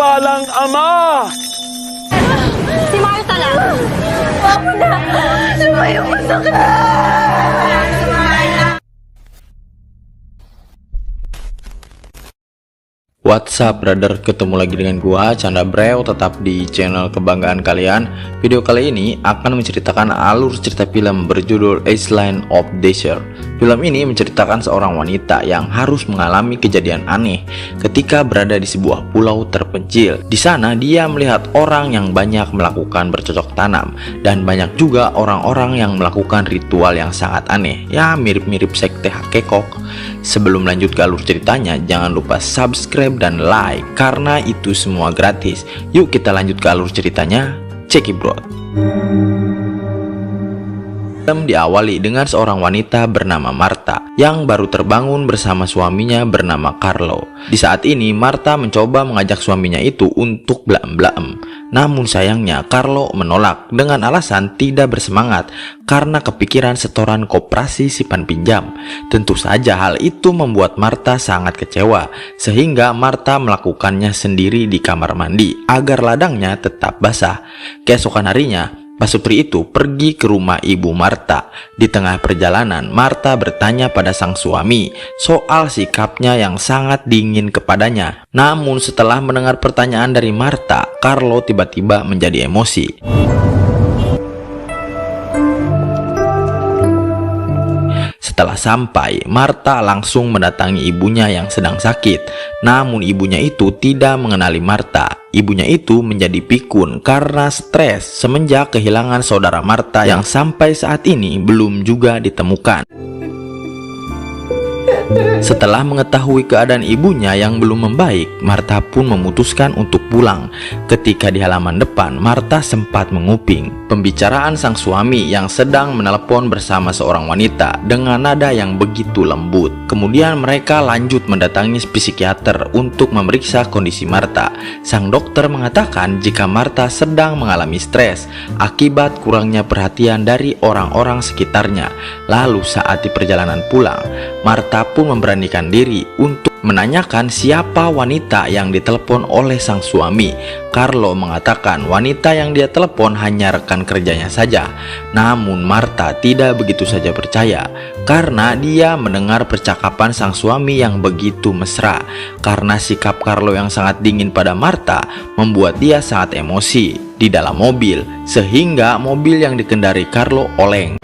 dakidakipalang Ama! Si Martha lang! Ako na! Lumayo ko sa What's up brother, ketemu lagi dengan gua Chandra Brew, tetap di channel kebanggaan kalian. Video kali ini akan menceritakan alur cerita film berjudul Island of Desire. Film ini menceritakan seorang wanita yang harus mengalami kejadian aneh ketika berada di sebuah pulau terpencil. Di sana dia melihat orang yang banyak melakukan bercocok tanam, dan banyak juga orang-orang yang melakukan ritual yang sangat aneh, ya mirip-mirip sekte Hakekok. Sebelum lanjut ke alur ceritanya, jangan lupa subscribe dan like karena itu semua gratis. Yuk kita lanjut ke alur ceritanya. Check it bro. Film diawali dengan seorang wanita bernama Martha yang baru terbangun bersama suaminya bernama Carlo. Di saat ini Martha mencoba mengajak suaminya itu untuk blaem-blaem. Namun sayangnya Carlo menolak dengan alasan tidak bersemangat karena kepikiran setoran koperasi simpan pinjam. Tentu saja hal itu membuat Martha sangat kecewa, sehingga Martha melakukannya sendiri di kamar mandi agar ladangnya tetap basah. Keesokan harinya pasutri itu pergi ke rumah ibu Martha. Di tengah perjalanan, Martha bertanya pada sang suami soal sikapnya yang sangat dingin kepadanya. Namun setelah mendengar pertanyaan dari Martha, Carlo tiba-tiba menjadi emosi. Setelah sampai, Martha langsung mendatangi ibunya yang sedang sakit. Namun ibunya itu tidak mengenali Martha. Ibunya itu menjadi pikun karena stres semenjak kehilangan saudara Martha yang sampai saat ini belum juga ditemukan. Setelah mengetahui keadaan ibunya yang belum membaik, Martha pun memutuskan untuk pulang. Ketika di halaman depan, Martha sempat menguping pembicaraan sang suami yang sedang menelepon bersama seorang wanita dengan nada yang begitu lembut. Kemudian mereka lanjut mendatangi psikiater untuk memeriksa kondisi Martha. Sang dokter mengatakan jika Martha sedang mengalami stres akibat kurangnya perhatian dari orang-orang sekitarnya. Lalu saat di perjalanan pulang, Martha pun memberanikan diri untuk menanyakan siapa wanita yang ditelepon oleh sang suami. Carlo mengatakan wanita yang dia telepon hanya rekan kerjanya saja. Namun Martha tidak begitu saja percaya karena dia mendengar percakapan sang suami yang begitu mesra. Karena sikap Carlo yang sangat dingin pada Martha membuat dia sangat emosi di dalam mobil, sehingga mobil yang dikendari Carlo oleng.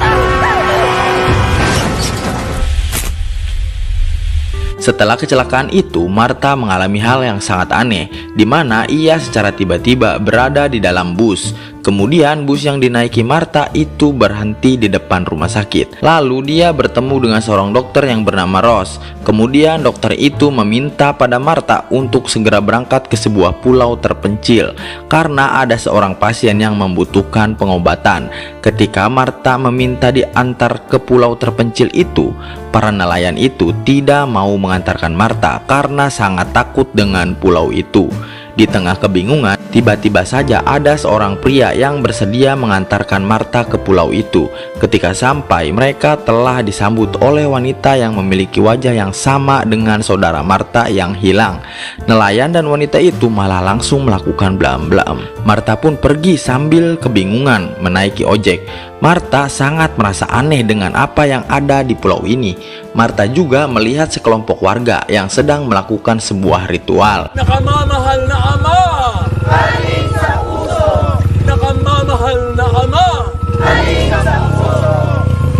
Setelah kecelakaan itu, Martha mengalami hal yang sangat aneh, di mana ia secara tiba-tiba berada di dalam bus. Kemudian bus yang dinaiki Martha itu berhenti di depan rumah sakit. Lalu dia bertemu dengan seorang dokter yang bernama Ross. Kemudian dokter itu meminta pada Martha untuk segera berangkat ke sebuah pulau terpencil karena ada seorang pasien yang membutuhkan pengobatan. Ketika Martha meminta diantar ke pulau terpencil itu, para nelayan itu tidak mau mengantarkan Martha karena sangat takut dengan pulau itu. Di tengah kebingungan, tiba-tiba saja ada seorang pria yang bersedia mengantarkan Martha ke pulau itu. Ketika sampai, mereka telah disambut oleh wanita yang memiliki wajah yang sama dengan saudara Martha yang hilang. Nelayan dan wanita itu malah langsung melakukan blaem-blaem. Martha pun pergi sambil kebingungan menaiki ojek. Martha sangat merasa aneh dengan apa yang ada di pulau ini. Martha juga melihat sekelompok warga yang sedang melakukan sebuah ritual. Nakamamahal na Ama! Halin sa puso! Nakamamahal na Ama! Halin sa puso!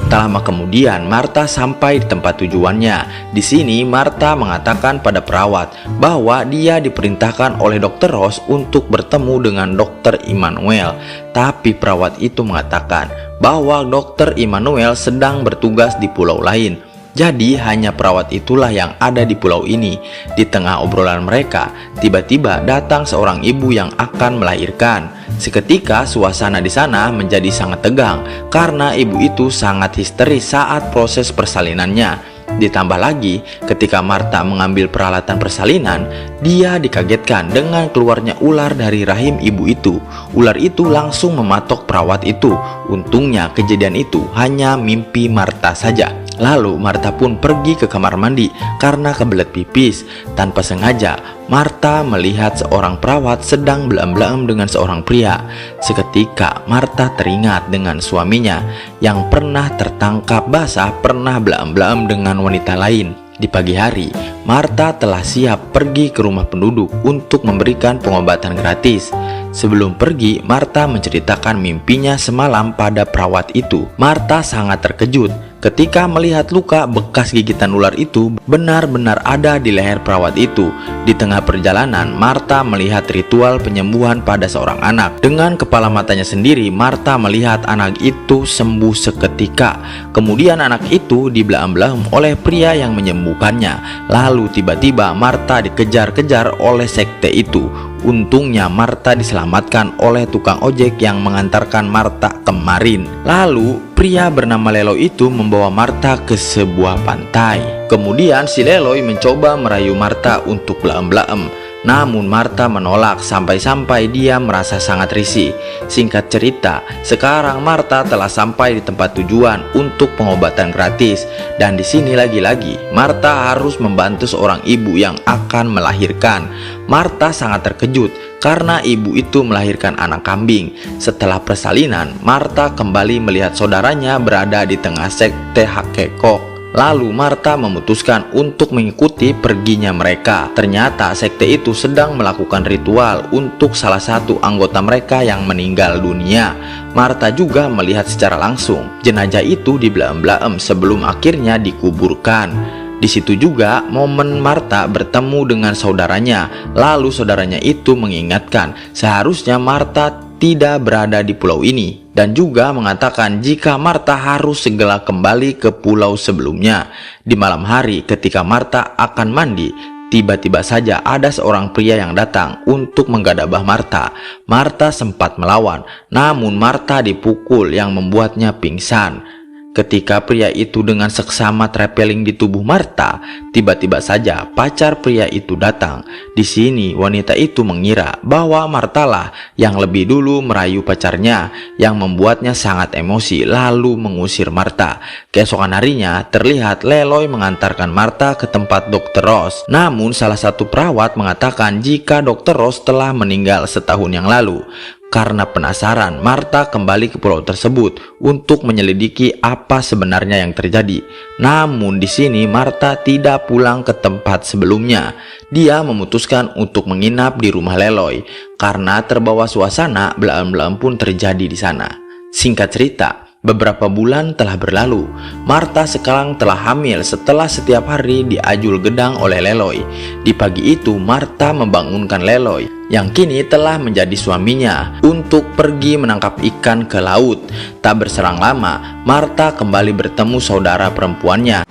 Tak lama kemudian Martha sampai di tempat tujuannya. Di sini Martha mengatakan pada perawat bahwa dia diperintahkan oleh Dr. Ross untuk bertemu dengan Dr. Immanuel. Tapi perawat itu mengatakan bahwa Dr. Immanuel sedang bertugas di pulau lain. Jadi hanya perawat itulah yang ada di pulau ini. Di tengah obrolan mereka, tiba-tiba datang seorang ibu yang akan melahirkan. Seketika suasana di sana menjadi sangat tegang karena ibu itu sangat histeris saat proses persalinannya. Ditambah lagi, ketika Martha mengambil peralatan persalinan, dia dikagetkan dengan keluarnya ular dari rahim ibu itu. Ular itu langsung mematok perawat itu. Untungnya kejadian itu hanya mimpi Martha saja. Lalu Martha pun pergi ke kamar mandi karena kebelet pipis. Tanpa sengaja Marta melihat seorang perawat sedang belaem-belaem dengan seorang pria. Seketika Marta teringat dengan suaminya yang pernah tertangkap basah pernah belaem-belaem dengan wanita lain. Di pagi hari, Marta telah siap pergi ke rumah penduduk untuk memberikan pengobatan gratis. Sebelum pergi, Marta menceritakan mimpinya semalam pada perawat itu. Marta sangat terkejut ketika melihat luka bekas gigitan ular itu benar-benar ada di leher perawat itu. Di tengah perjalanan, Marta melihat ritual penyembuhan pada seorang anak. Dengan kepala matanya sendiri, Marta melihat anak itu sembuh seketika. Kemudian anak itu dibelaem-belaem oleh pria yang menyembuhkannya. Lalu tiba-tiba Marta dikejar-kejar oleh sekte itu. Untungnya Marta diselamatkan oleh tukang ojek yang mengantarkan Marta kemarin. Lalu pria bernama Leloy itu membawa Marta ke sebuah pantai. Kemudian si Leloy mencoba merayu Marta untuk belaem-belaem. Namun Marta menolak sampai-sampai dia merasa sangat risih. Singkat cerita, sekarang Marta telah sampai di tempat tujuan untuk pengobatan gratis. Dan di sini lagi-lagi Marta harus membantu seorang ibu yang akan melahirkan. Marta sangat terkejut karena ibu itu melahirkan anak kambing. Setelah persalinan, Marta kembali melihat saudaranya berada di tengah sekte Hakekok. Lalu Marta memutuskan untuk mengikuti perginya mereka. Ternyata sekte itu sedang melakukan ritual untuk salah satu anggota mereka yang meninggal dunia. Marta juga melihat secara langsung jenazah itu dibelaem-belaem sebelum akhirnya dikuburkan. Di situ juga momen Marta bertemu dengan saudaranya. Lalu saudaranya itu mengingatkan seharusnya Marta tidak berada di pulau ini, dan juga mengatakan jika Marta harus segera kembali ke pulau sebelumnya. Di malam hari ketika Marta akan mandi, tiba-tiba saja ada seorang pria yang datang untuk menggadabah Marta. Marta sempat melawan, namun Marta dipukul yang membuatnya pingsan. Ketika pria itu dengan seksama traveling di tubuh Marta, tiba-tiba saja pacar pria itu datang. Di sini wanita itu mengira bahwa Marta lah yang lebih dulu merayu pacarnya, yang membuatnya sangat emosi lalu mengusir Marta. Keesokan harinya terlihat Leloy mengantarkan Marta ke tempat Dr. Ross. Namun salah satu perawat mengatakan jika Dr. Ross telah meninggal setahun yang lalu. Karena penasaran, Marta kembali ke pulau tersebut untuk menyelidiki apa sebenarnya yang terjadi. Namun di sini Marta tidak pulang ke tempat sebelumnya. Dia memutuskan untuk menginap di rumah Leloy karena terbawa suasana belaem-belaem pun terjadi di sana. Singkat cerita, beberapa bulan telah berlalu. Marta sekarang telah hamil setelah setiap hari diajul gedang oleh Leloy. Di pagi itu Marta membangunkan Leloy yang kini telah menjadi suaminya untuk pergi menangkap ikan ke laut. Tak berserang lama, Marta kembali bertemu saudara perempuannya.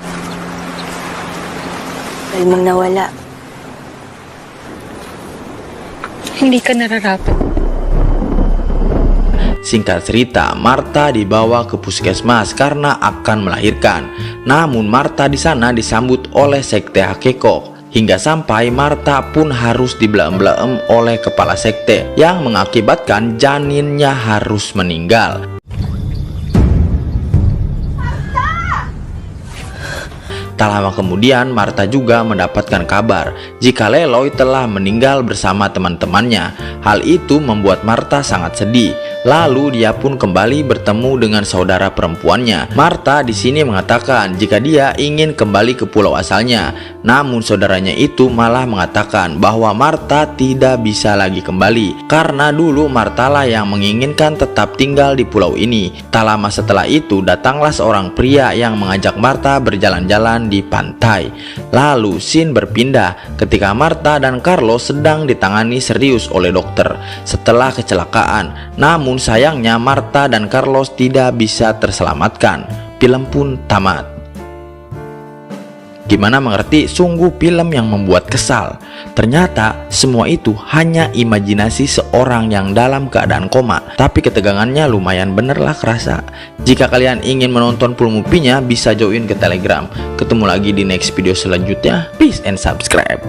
Kalmang nawala. Hindi ka nararapat. Singkat cerita, Marta dibawa ke puskesmas karena akan melahirkan. Namun Marta di sana disambut oleh sekte Hakekok. Hingga sampai Marta pun harus dibelaem-belaem oleh kepala sekte yang mengakibatkan janinnya harus meninggal. Tak lama kemudian Marta juga mendapatkan kabar jika Leloy telah meninggal bersama teman-temannya. Hal itu membuat Marta sangat sedih. Lalu dia pun kembali bertemu dengan saudara perempuannya. Marta di sini mengatakan jika dia ingin kembali ke pulau asalnya. Namun saudaranya itu malah mengatakan bahwa Marta tidak bisa lagi kembali karena dulu Marta lah yang menginginkan tetap tinggal di pulau ini. Tak lama setelah itu datanglah seorang pria yang mengajak Marta berjalan-jalan di pantai. Lalu scene berpindah ketika Marta dan Carlos sedang ditangani serius oleh dokter setelah kecelakaan. Namun sayangnya Marta dan Carlos tidak bisa terselamatkan. Film pun tamat. Gimana mengerti? Sungguh film yang membuat kesal. Ternyata semua itu hanya imajinasi seorang yang dalam keadaan koma. Tapi ketegangannya lumayan bener lah kerasa. Jika kalian ingin menonton full movie-nya bisa join ke Telegram. Ketemu lagi di next video selanjutnya. Peace and subscribe.